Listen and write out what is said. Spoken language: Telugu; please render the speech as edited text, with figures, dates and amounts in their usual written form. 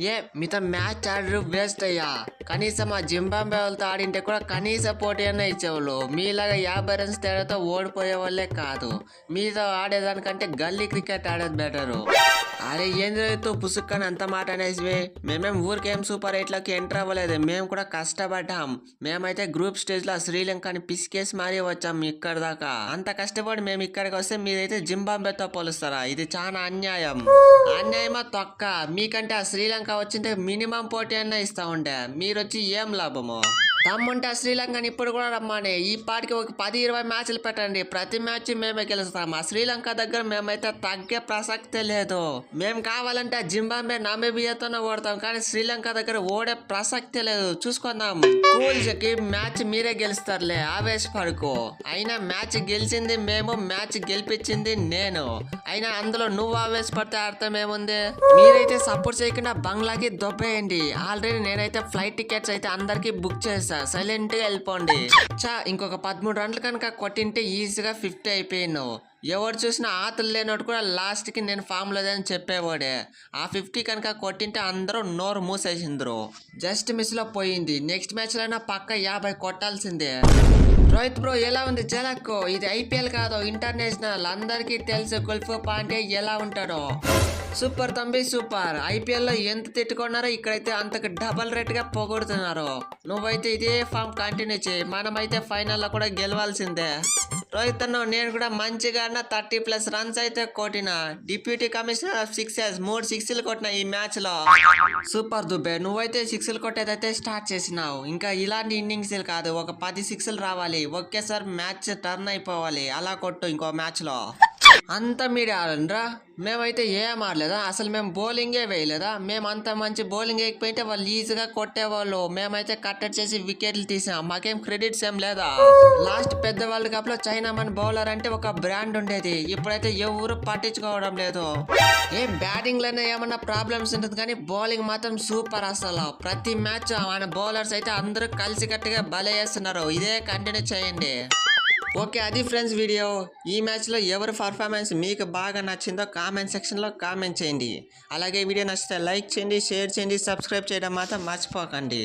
ఏ మీతో మ్యాచ్ ఆడరు వేస్ట్ అయ్యా. కనీసం ఆ జింబాబే వాళ్ళతో ఆడింటే కూడా కనీస పోటీ అన్న ఇచ్చేవాళ్ళు. మీలాగా 50 రన్స్ తేడాతో ఓడిపోయే వాళ్ళే కాదు. మీతో ఆడేదానికంటే గల్లీ క్రికెట్ ఆడేది బెటరు. అరే ఏం జరుగుతూ పుసుక్కని అంత మాట అనేసివి. మేమేం ఊరికేం సూపర్ 8లోకి ఎంటర్ అవ్వలేదు. మేము కూడా కష్టపడ్డాం. మేమైతే గ్రూప్ స్టేజ్ లో శ్రీలంకని పిసికేసి మరీ వచ్చాం ఇక్కడ దాకా. అంత కష్టపడి మేము ఇక్కడికి వస్తే మీరైతే జింబాబేతో పోలుస్తారా? ఇది చాలా అన్యాయం. అన్యాయమా తొక్క. మీకంటే ఆ శ్రీలంక వచ్చింటే మినిమం పోటీ అన్న ఇస్తా ఉండే. మీరు వచ్చి ఏం లాభము? తమ్ముంటే ఆ శ్రీలంకని ఇప్పుడు కూడా రమ్మని ఈ పాటికి ఒక 10-20 మ్యాచ్లు పెట్టండి. ప్రతి మ్యాచ్ మేమే గెలుస్తాం. ఆ శ్రీలంక దగ్గర మేమైతే తగ్గే ప్రసక్తే లేదు. మేము కావాలంటే జింబాబే నామీబియాతోనే ఓడతాం, కానీ శ్రీలంక దగ్గర ఓడే ప్రసక్తే లేదు. చూసుకుందాం. కూల్స్కి మ్యాచ్ మీరే గెలుస్తారులే, ఆవేశపడుకో. అయినా మ్యాచ్ గెలిచింది మేము, మ్యాచ్ గెలిపించింది నేను. అయినా అందులో నువ్వు ఆవేశపడితే అర్థం ఏముంది? మీరైతే సపోర్ట్ చేయకుండా బంగ్లాకి దొబ్బేయండి. ఆల్రెడీ నేనైతే ఫ్లైట్ టికెట్స్ అయితే అందరికి బుక్ చేస్తాను. సైలెంట్ గా వెళ్ళిపోండి. ఇంకొక 13 రన్లు కనుక కొట్టింటే ఈజీగా 50 అయిపోయాను. ఎవరు చూసినా ఆతలు లేనోడు కూడా లాస్ట్ కి నేను ఫామ్ లేదని చెప్పేవాడే. ఆ 50 కనుక కొట్టింటే అందరూ నోరు మూసేసిండ్రు. జస్ట్ మిస్ లో పోయింది. నెక్స్ట్ మ్యాచ్ లో పక్క 50 కొట్టాల్సిందే. రోహిత్ బ్రో ఎలా ఉంది జలక్కు? ఇది ఐపీఎల్ కాదు, ఇంటర్నేషనల్. అందరికీ తెలుసు కుల్ఫ్ పాండ్యా ఎలా ఉంటాడో. సూపర్ తంబి సూపర్. ఐపీఎల్ లో ఎంత తిట్టుకున్నారో ఇక్కడైతే అంతకు డబల్ రేట్ గా పొగొడుతున్నారు. నువ్వైతే ఇదే ఫామ్ కంటిన్యూ చేయి. మనమైతే ఫైనల్ లో కూడా గెలవాల్సిందే. రోహిత్ అన్న నేను కూడా మంచిగా 30+ రన్స్ అయితే కొట్టిన. డిప్యూటీ కమిషనర్ ఆఫ్ సిక్సెస్ 3 సిక్స్లు కొట్టిన ఈ మ్యాచ్ లో. సూపర్ దుబ్బే, నువ్వైతే 6లు కొట్టేదైతే స్టార్ట్ చేసినావు. ఇంకా ఇలాంటి ఇన్నింగ్స్ కాదు, ఒక 10 6లు రావాలి. ఒకేసారి మ్యాచ్ టర్న్ అయిపోవాలి. అలా కొట్టు ఇంకో మ్యాచ్ లో. అంత మీరే ఆడండ్రా. మేమైతే ఏం ఆడలేదా? అసలు మేము బౌలింగే వేయలేదా? మేము అంత మంచి బౌలింగ్ వేయకపోయింటే వాళ్ళు ఈజీగా కొట్టేవాళ్ళు. మేమైతే కట్టడి చేసి వికెట్లు తీసాం. మాకేం క్రెడిట్స్ ఏం లేదా? లాస్ట్ పెద్ద వరల్డ్ కప్ లో చైనా మన బౌలర్ అంటే ఒక బ్రాండ్ ఉండేది. ఇప్పుడైతే ఎవరు పట్టించుకోవడం లేదు. ఏ బ్యాటింగ్ లోనే ఏమన్నా ప్రాబ్లమ్స్ ఉంటుంది, కానీ బౌలింగ్ మాత్రం సూపర్. అసలు ప్రతి మ్యాచ్ మన బౌలర్స్ అయితే అందరూ కలిసికట్టుగా భలే చేస్తున్నారు. ఇదే కంటిన్యూ చేయండి. ఓకే, అది ఫ్రెండ్స్ వీడియో. ఈ మ్యాచ్లో ఎవరి పర్ఫార్మెన్స్ మీకు బాగా నచ్చిందో కామెంట్ సెక్షన్లో కామెంట్ చేయండి. అలాగే వీడియో నచ్చితే లైక్ చేయండి, షేర్ చేయండి, సబ్స్క్రైబ్ చేయడం మాత్రం మర్చిపోకండి.